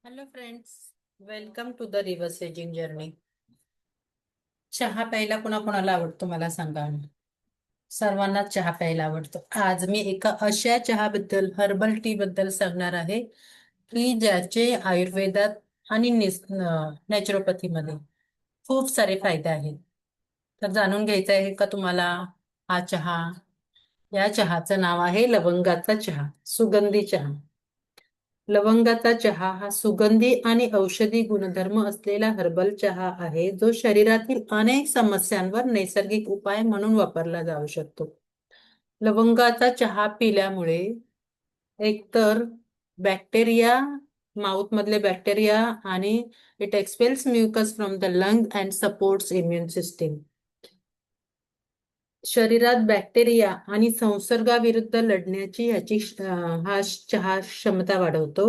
Hello friends, welcome to the reverse ageing journey. चहा प्यायला कोणाकोणाला आवडतो मला सांगा. सर्वांनाच चहा प्यायला आवडतो. आज मी एका अशा चहाबद्दल, हर्बल टी बद्दल सांगणार आहे की ज्याचे आयुर्वेदात आणि नॅचरोपॅथीमध्ये खूप सारे फायदे आहेत. तर जाणून घ्यायचं आहे का तुम्हाला हा चहा? या चहाचं नाव आहे लवंगाचा चहा, सुगंधी चहा. लवंगाचा चहा हा सुगंधी आणि औषधी गुणधर्म असलेला हर्बल चहा आहे, जो शरीरातील अनेक समस्यांवर नैसर्गिक उपाय म्हणून वापरला जाऊ शकतो. लवंगाचा चहा पिल्यामुळे एकतर बॅक्टेरिया, माउथ मधले बॅक्टेरिया आणि it expels mucus from the lung and supports immune system. शरीरात बॅक्टेरिया आणि संसर्गाविरुद्ध लढण्याची हा चहा क्षमता वाढवतो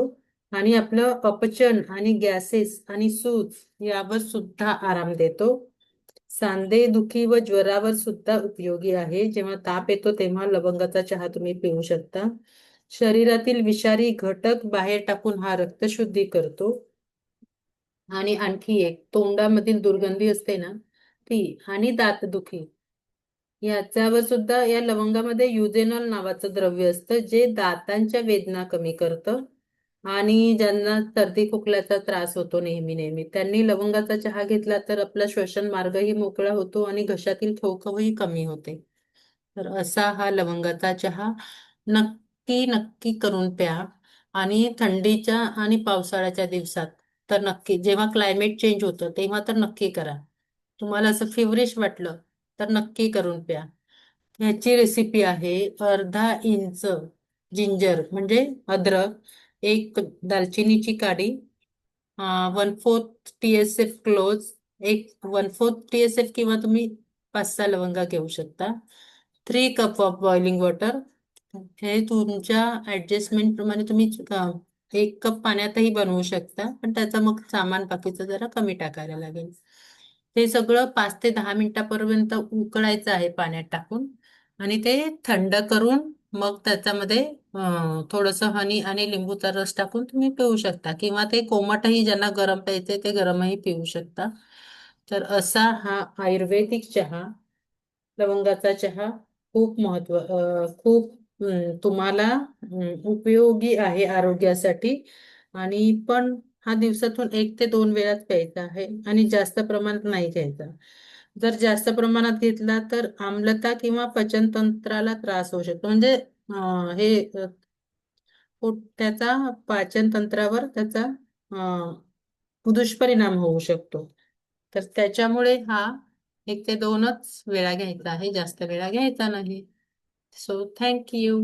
आणि आपलं अपचन आणि गॅसेस आणि सूज यावर सुद्धा आराम देतो. सांधे दुखी व ज्वरावर सुद्धा उपयोगी आहे. जेव्हा ताप येतो तेव्हा लवंगाचा चहा तुम्ही पिऊ शकता. शरीरातील विषारी घटक बाहेर टाकून हा रक्तशुद्धी करतो. आणि आणखी एक, तोंडामधील दुर्गंधी असते ना ती, आणि दातदुखी याच्यावर सुद्धा या लवंगामध्ये युजेनॉल नावाचं द्रव्य असतं, जे दातांच्या वेदना कमी करतं. आणि ज्यांना सर्दी खोकल्याचा त्रास होतो नेहमी नेहमी, त्यांनी लवंगाचा चहा घेतला तर आपला श्वसन मार्गही मोकळा होतो आणि घशातील खवखवही कमी होते. तर असा हा लवंगाचा चहा नक्की नक्की करून प्या. आणि थंडीच्या आणि पावसाळ्याच्या दिवसात तर नक्की, जेव्हा क्लायमेट चेंज होतं तेव्हा तर नक्की करा. तुम्हाला असं फिवरिश वाटलं तर नक्की करून प्या. ह्याची रेसिपी आहे: अर्धा इंच जिंजर म्हणजे अद्रक, एक दालचिनीची काडी, 1/4 TSF क्लोज, एक 1/4 TSF किंवा तुम्ही 5-6 लवंगा घेऊ शकता. 3 कप ऑफ बॉइलिंग वॉटर. हे तुमच्या ऍडजस्टमेंट प्रमाणे तुम्ही 1 कप पाण्यातही बनवू शकता, पण त्याचं मग सामान बाकीचं जरा कमी टाकायला लागेल. हे सगळं 5 ते 10 मिनिटापर्यंत उकळायचं आहे पाण्यात टाकून, आणि ते थंड करून मग त्याच्यामध्ये थोडंसं हनी आणि लिंबूचा रस टाकून तुम्ही पिऊ शकता, किंवा ते कोमटही, ज्यांना गरम प्यायचे ते गरमही पिऊ शकता. तर असा हा आयुर्वेदिक चहा, लवंगाचा चहा, खूप तुम्हाला उपयोगी आहे आरोग्यासाठी. आणि पण हा दिवसातून 1 ते 2 वेळाच प्यायचा आहे आणि जास्त प्रमाणात नाही घ्यायचा. जर जास्त प्रमाणात घेतला तर आम्लता किंवा पचनतंत्राला त्रास होऊ शकतो. म्हणजे हे त्याचा पाचन तंत्रावर त्याचा दुष्परिणाम होऊ शकतो. तर त्याच्यामुळे हा 1 ते 2च वेळा घ्यायचा आहे, जास्त वेळा घ्यायचा नाही. So thank you.